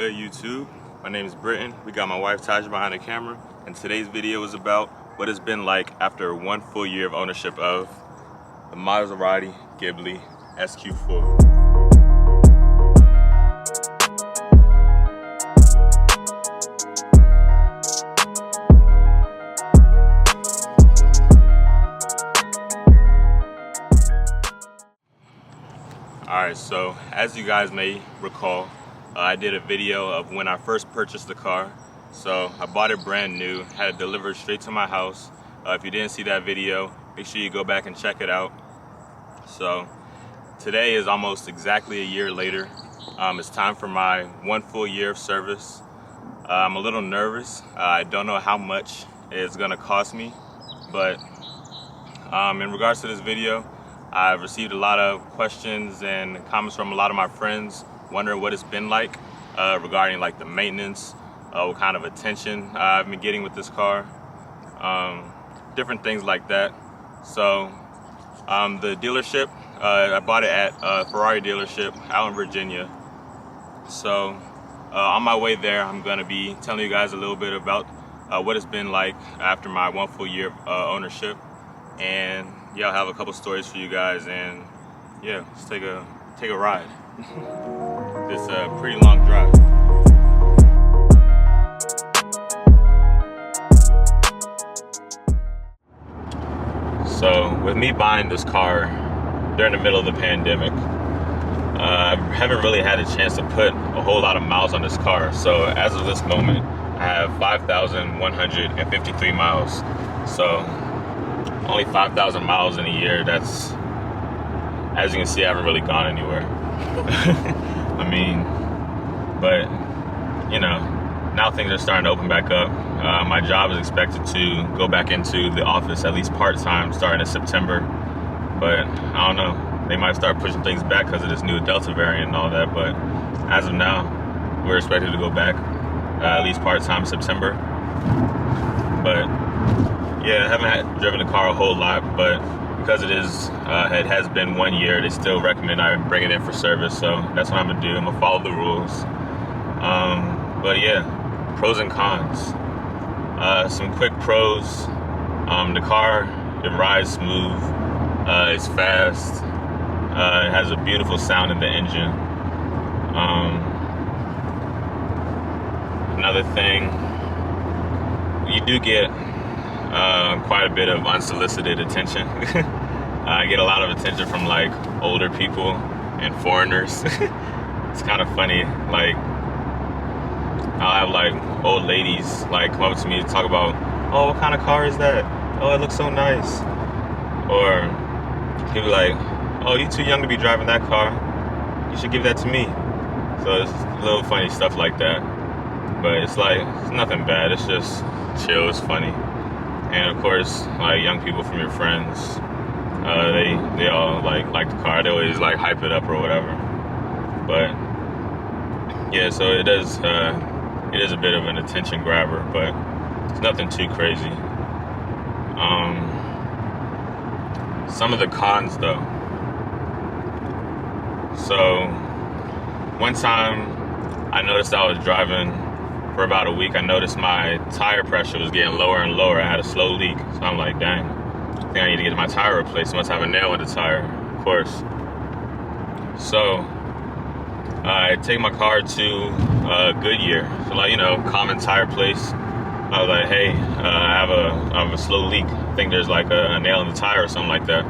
good, YouTube? My name is Britton. We got my wife Taj behind the camera, and today's video is about what it's been like after 1 full year of ownership of the Maserati Ghibli Sq4. Alright, so as you guys may recall, I did a video of when I first purchased the car. So I bought it brand new, had it delivered straight to my house. If you didn't see that video, make sure you go back and check it out. So today is almost exactly a year later. It's time for my 1 full year of service. I'm a little nervous. I don't know how much it's gonna cost me, but in regards to this video, I've received a lot of questions and comments from a lot of my friends wondering what it's been like regarding like the maintenance, what kind of attention I've been getting with this car, different things like that. So the dealership, I bought it at a Ferrari dealership out in Virginia. So on my way there, I'm gonna be telling you guys a little bit about what it's been like after my 1 full year of ownership. And yeah, I'll have a couple stories for you guys, and yeah, let's take a ride. It's a pretty long drive. So with me buying this car during the middle of the pandemic, I haven't really had a chance to put a whole lot of miles on this car. So as of this moment, I have 5,153 miles. So only 5,000 miles in a year. That's, as you can see, I haven't really gone anywhere. I mean, but you know, now things are starting to open back up. My job is expected to go back into the office at least part-time starting in September, but I don't know, they might start pushing things back because of this new Delta variant and all that. But as of now, we're expected to go back at least part-time September. But yeah, I haven't driven the car a whole lot, but because it has been 1 year, they still recommend I bring it in for service. So that's what I'm gonna do. I'm gonna follow the rules. But yeah, pros and cons. Some quick pros. The car, it rides smooth. It's fast. It has a beautiful sound in the engine. Another thing, you do get quite a bit of unsolicited attention. I get a lot of attention from like older people and foreigners. It's kind of funny, like I'll have like old ladies like come up to me to talk about, oh, what kind of car is that? Oh, it looks so nice. Or people like, oh, you too young to be driving that car, you should give that to me. So it's little funny stuff like that, but it's like, it's nothing bad, it's just chill, it's funny. And of course, like young people from your friends, they all like the car. They always like hype it up or whatever. But yeah, so it is a bit of an attention grabber, but it's nothing too crazy. Some of the cons though. So one time I noticed I was driving for about a week. I noticed my tire pressure was getting lower and lower. I had a slow leak. So I'm like, dang, I think I need to get my tire replaced. I must have a nail in the tire, of course. So I take my car to Goodyear. So like, you know, common tire place. I was like, hey, I have a slow leak. I think there's like a nail in the tire or something like that.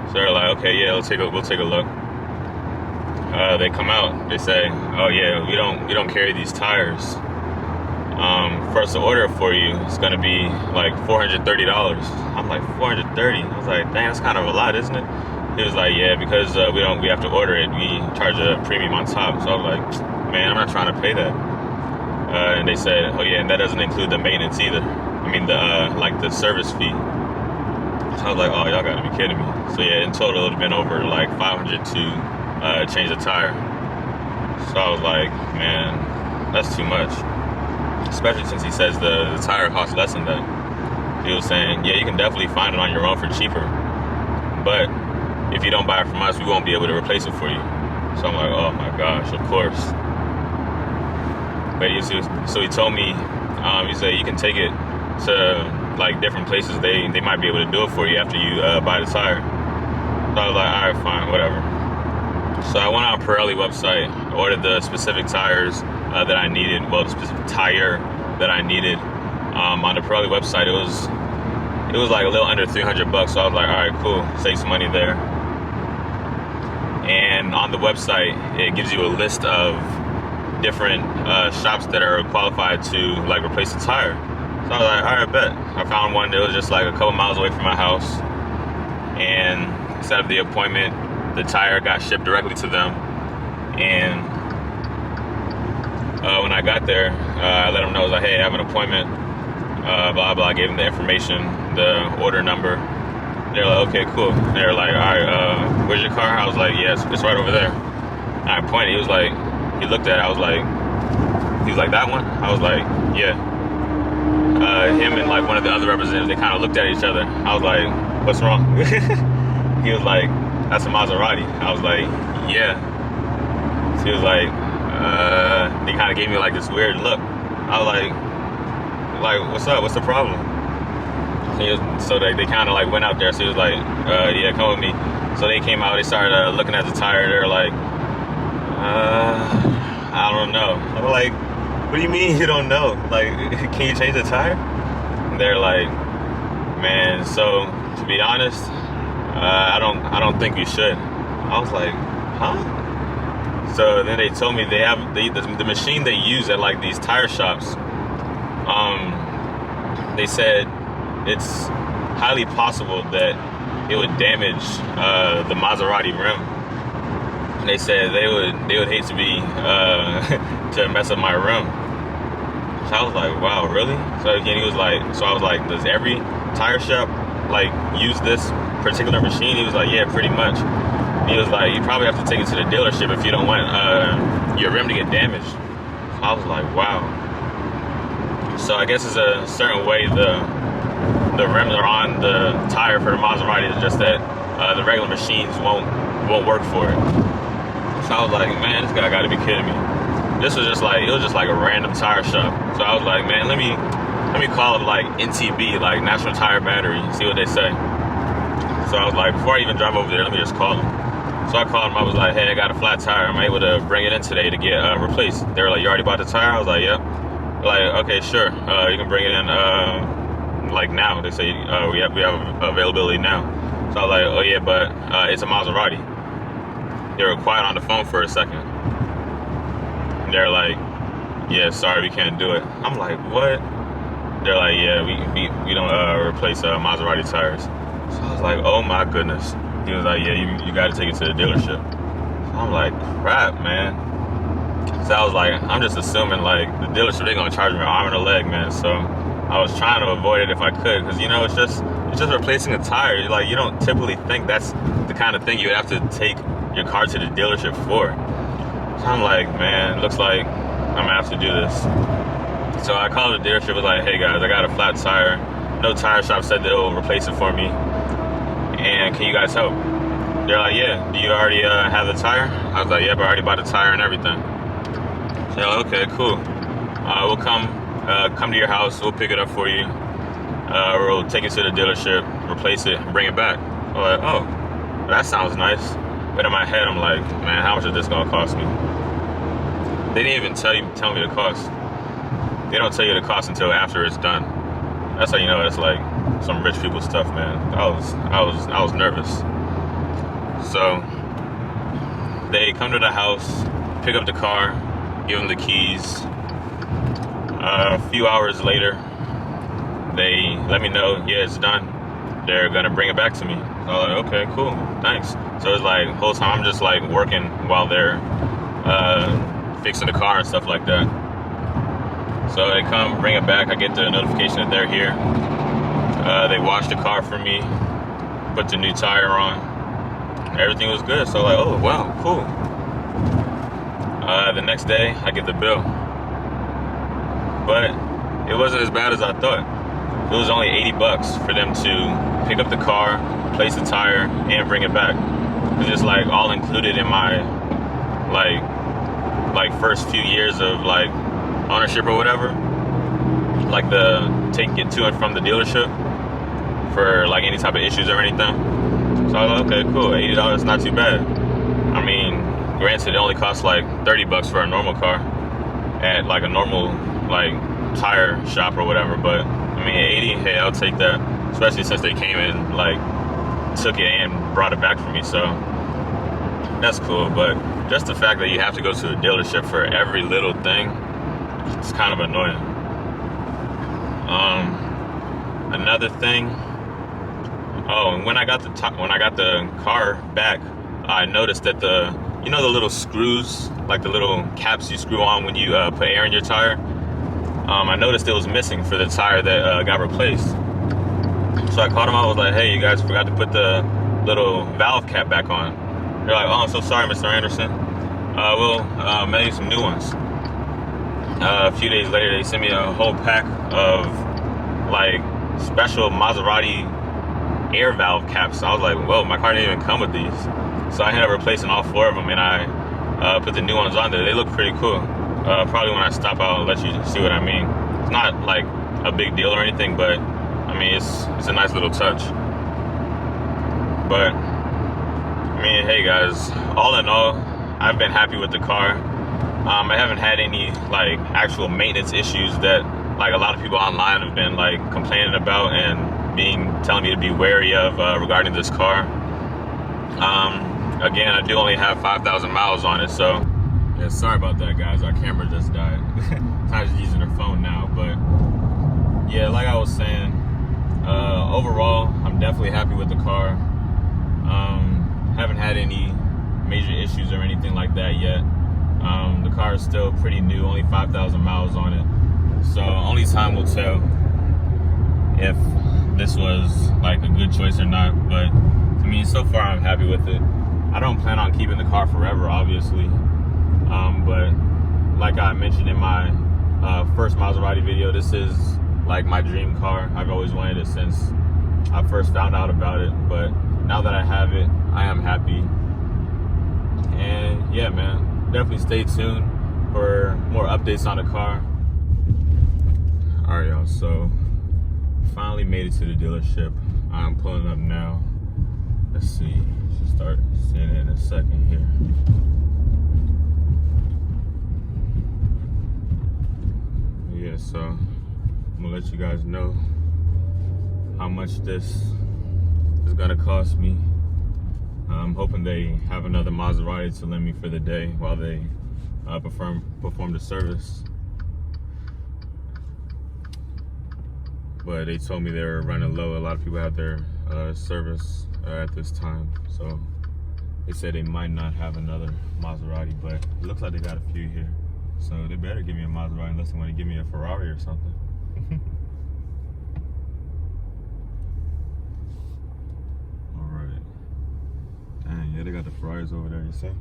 So they're like, okay, yeah, we'll take a look. They come out, they say, oh yeah, we don't carry these tires. For us to order it for you, it's gonna be like $430. I'm like, $430? I was like, dang, that's kind of a lot, isn't it? He was like, yeah, because we have to order it, we charge a premium on top. So I was like, man, I'm not trying to pay that. And they said, oh yeah, and that doesn't include the maintenance either. I mean, the service fee. So I was like, oh, y'all gotta be kidding me. So yeah, in total, it would have been over like $500 to change the tire. So I was like, man, that's too much. Especially since he says the tire costs less than that. He was saying, yeah, you can definitely find it on your own for cheaper, but if you don't buy it from us, we won't be able to replace it for you. So I'm like, oh my gosh, of course. But so he told me, he said you can take it to like different places. They might be able to do it for you after you buy the tire. So I was like, all right, fine, whatever. So I went on Pirelli website, ordered the specific tires that I needed. Well, the specific tire that I needed. On the Pirelli website, it was like a little under $300. So I was like, all right, cool, save some money there. And on the website, it gives you a list of different shops that are qualified to like replace the tire. So I was like, all right, bet. I found one that was just like a couple miles away from my house, and set up the appointment. The tire got shipped directly to them, and when I got there, I let them know, I was like, hey, I have an appointment, blah blah. I gave them the information, the order number. They're like, okay, cool. They're like, all right, where's your car? I was like, yeah, it's right over there. And I pointed. He was like, he looked at it. He was like, that one? I was like, yeah. Him and like one of the other representatives, they kind of looked at each other. I was like, what's wrong? He was like, that's a Maserati. I was like, yeah. So he was like, he kind of gave me like this weird look. I was like, what's up? What's the problem? So they kind of like went out there. So he was like, yeah, come with me. So they came out. They started looking at the tire. They're like, I don't know. I'm like, what do you mean you don't know? Like, can you change the tire? And they're like, man, so to be honest, I don't think you should. I was like, huh? So then they told me they have the machine they use at like these tire shops. They said it's highly possible that it would damage the Maserati rim. And they said they would hate to be to mess up my rim. So I was like, wow, really? So again, he was like, so I was like, does every tire shop like use this particular machine? He was like, yeah, pretty much. He was like, you probably have to take it to the dealership if you don't want your rim to get damaged. So I was like, wow. So I guess it's a certain way the rims are on the tire for the Maserati. It's just that the regular machines won't work for it. So I was like, man, this guy got to be kidding me. This was just like, it was just like a random tire shop. So I was like, man, let me call it like NTB, like National Tire Battery, see what they say. So I was like, before I even drive over there, let me just call them. So I called them. I was like, hey, I got a flat tire. Am I able to bring it in today to get replaced? They were like, you already bought the tire? I was like, yep. They're like, okay, sure. You can bring it in like now. They say we have availability now. So I was like, oh yeah, but it's a Maserati. They were quiet on the phone for a second. And they're like, yeah, sorry, we can't do it. I'm like, what? They're like, yeah, we don't replace Maserati tires. So I was like, oh my goodness. He was like, yeah, you got to take it to the dealership. So I'm like, crap, man. So I was like, I'm just assuming like the dealership, they're gonna charge me an arm and a leg, man. So I was trying to avoid it if I could, because you know, it's just replacing a tire. Like, you don't typically think that's the kind of thing you would have to take your car to the dealership for. So I'm like, man, looks like I'm gonna have to do this. So I called the dealership, was like, hey guys, I got a flat tire. No tire shop said they'll replace it for me. And can you guys help? They're like, yeah, do you already have the tire? I was like, yep, I already bought the tire and everything. So okay, cool. We'll come to your house, we'll pick it up for you. We'll take it to the dealership, replace it, bring it back. I'm like, oh, that sounds nice. But in my head, I'm like, man, how much is this gonna cost me? They didn't even tell me the cost. They don't tell you the cost until after it's done. That's how you know it's like some rich people stuff, man. I was nervous. So they come to the house, pick up the car, give them the keys. A few hours later, they let me know, yeah, it's done. They're gonna bring it back to me. So I was like, okay, cool, thanks. So it's like the whole time I'm just like working while they're fixing the car and stuff like that. So they come, bring it back. I get the notification that they're here. They washed the car for me, put the new tire on. Everything was good. So like, oh wow, cool. The next day, I get the bill. But it wasn't as bad as I thought. It was only $80 for them to pick up the car, replace the tire, and bring it back. It's just like all included in my like first few years of like ownership or whatever, like the taking it to and from the dealership for like any type of issues or anything. So I was like, okay, cool, $80 is not too bad. I mean, granted, it only costs like 30 bucks for a normal car at like a normal like tire shop or whatever, but I mean, 80, hey, I'll take that, especially since they came and like took it and brought it back for me, so that's cool. But just the fact that you have to go to a dealership for every little thing, it's kind of annoying. Another thing, and when I got the car back, I noticed that the little screws, like the little caps you screw on when you put air in your tire, I noticed it was missing for the tire that got replaced. So I called them out. I was like, hey, you guys forgot to put the little valve cap back on. They're like, oh, I'm so sorry, Mr. Anderson. We'll mail you some new ones. A few days later, they sent me a whole pack of like special Maserati air valve caps. I was like, whoa, my car didn't even come with these. So I ended up replacing all 4 of them, and I put the new ones on there. They look pretty cool. Probably when I stop, I'll let you see what I mean. It's not like a big deal or anything, but I mean, it's a nice little touch. But I mean, hey guys, all in all, I've been happy with the car. I haven't had any like actual maintenance issues that like a lot of people online have been like complaining about and telling me to be wary of regarding this car. Again, I do only have 5,000 miles on it, so yeah, sorry about that, guys. Our camera just died. Ty's using her phone now, but yeah, like I was saying, overall, I'm definitely happy with the car. Haven't had any major issues or anything like that yet. The car is still pretty new, only 5,000 miles on it, so only time will tell if this was like a good choice or not. But I mean, so far I'm happy with it. I don't plan on keeping the car forever, obviously, but like I mentioned in my first Maserati video, this is like my dream car. I've always wanted it since I first found out about it, but now that I have it, I am happy. And yeah, man, definitely stay tuned for more updates on the car. All right, y'all, so finally made it to the dealership. I'm pulling up now. Let's see, should start seeing it in a second here. Yeah, so I'm gonna let you guys know how much this is gonna cost me. I'm hoping they have another Maserati to lend me for the day while they perform the service. But they told me they were running low. A lot of people have their service at this time, so they said they might not have another Maserati, but it looks like they got a few here. So they better give me a Maserati unless they want to give me a Ferrari or something. All right. Dang, yeah, they got the Ferraris over there, you see? All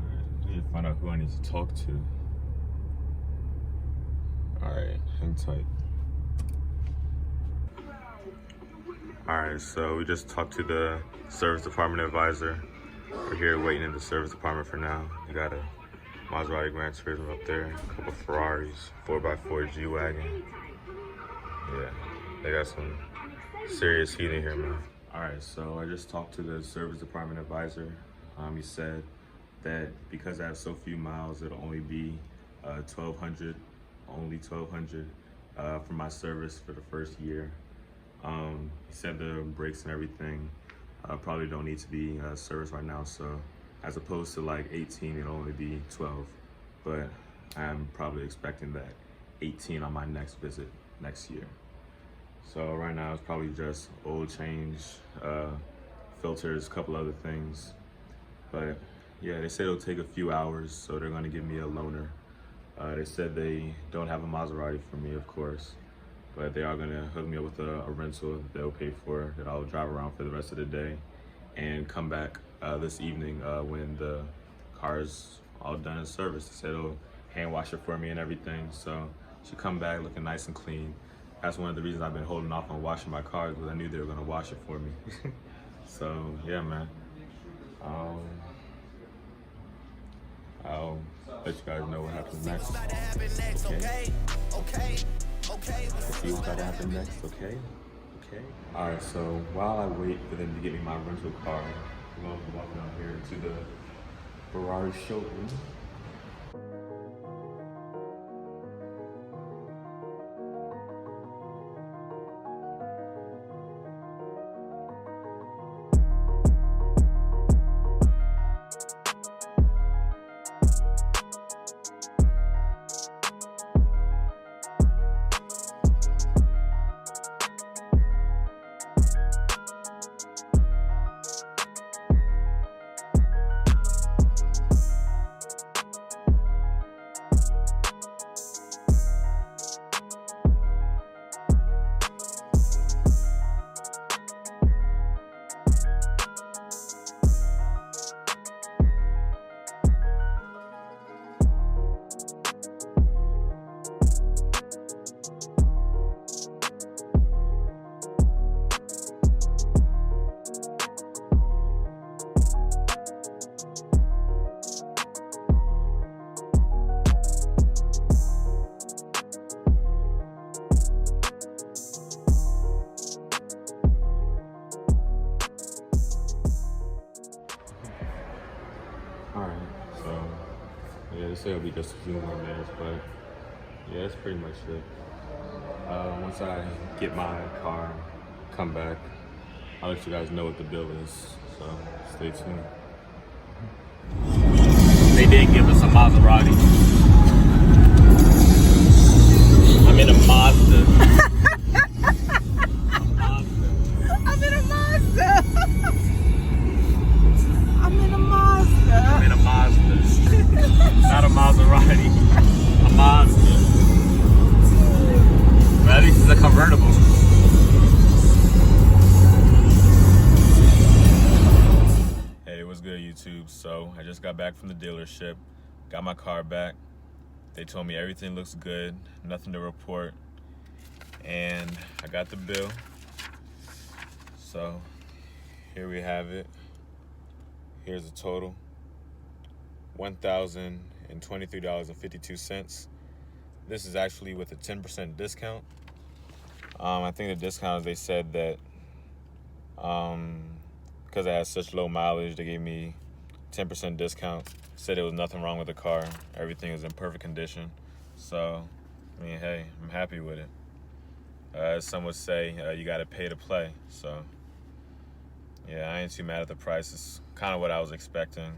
right, I need to find out who I need to talk to. All right, hang tight. All right, so we just talked to the service department advisor. We're here waiting in the service department for now. We got a Maserati Gran Turismo up there, a couple Ferraris, 4x4 G-Wagon. Yeah, they got some serious heat in here, man. All right, so I just talked to the service department advisor. He said that because I have so few miles, it'll only be $1,200, only $1,200 for my service for the first year. He said the brakes and everything probably don't need to be serviced right now, so as opposed to like 18, it'll only be 12. But I'm probably expecting that 18 on my next visit next year. So right now it's probably just oil change, filters, a couple other things. But yeah, they said it'll take a few hours, so they're gonna give me a loaner. They said they don't have a Maserati for me, of course, but they are gonna hook me up with a rental that they'll pay for, that I'll drive around for the rest of the day and come back this evening when the car's all done in service. They said they'll hand wash it for me and everything, so it should come back looking nice and clean. That's one of the reasons I've been holding off on washing my car, because I knew they were gonna wash it for me. So yeah, man. I'll let you guys know what happens next. Okay. See what's about to happen next, okay? Okay. Alright, so while I wait for them to get me my rental car, I'm going to be walking out here to the Ferrari showroom. Alright, so yeah, this will be just a few more minutes, but yeah, that's pretty much it. Once I get my car, come back, I'll let you guys know what the bill is, so stay tuned. They did give us a Maserati. I'm in a Mazda. I'm in a Mazda. I'm in a Mazda. I'm in a Mazda. Not a Maserati. A Mazda. But at least it's a convertible. Hey, what's good, YouTube? So I just got back from the dealership, got my car back. They told me everything looks good, nothing to report, and I got the bill. So here we have it. Here's the total: $1,023.52. This is actually with a 10% discount. I think the discount, they said that because I had such low mileage, they gave me 10% discount. Said there was nothing wrong with the car. Everything is in perfect condition. So, I mean, hey, I'm happy with it. As some would say, you gotta pay to play. So, yeah, I ain't too mad at the price. It's kind of what I was expecting.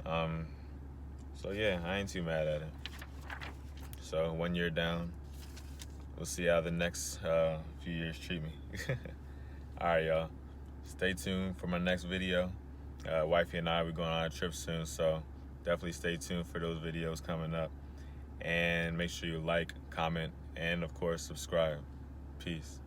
So yeah, I ain't too mad at it. So 1 year down, we'll see how the next few years treat me. All right, y'all. Stay tuned for my next video. Wifey and I, we're going on a trip soon, so definitely stay tuned for those videos coming up. And make sure you like, comment, and of course, subscribe. Peace.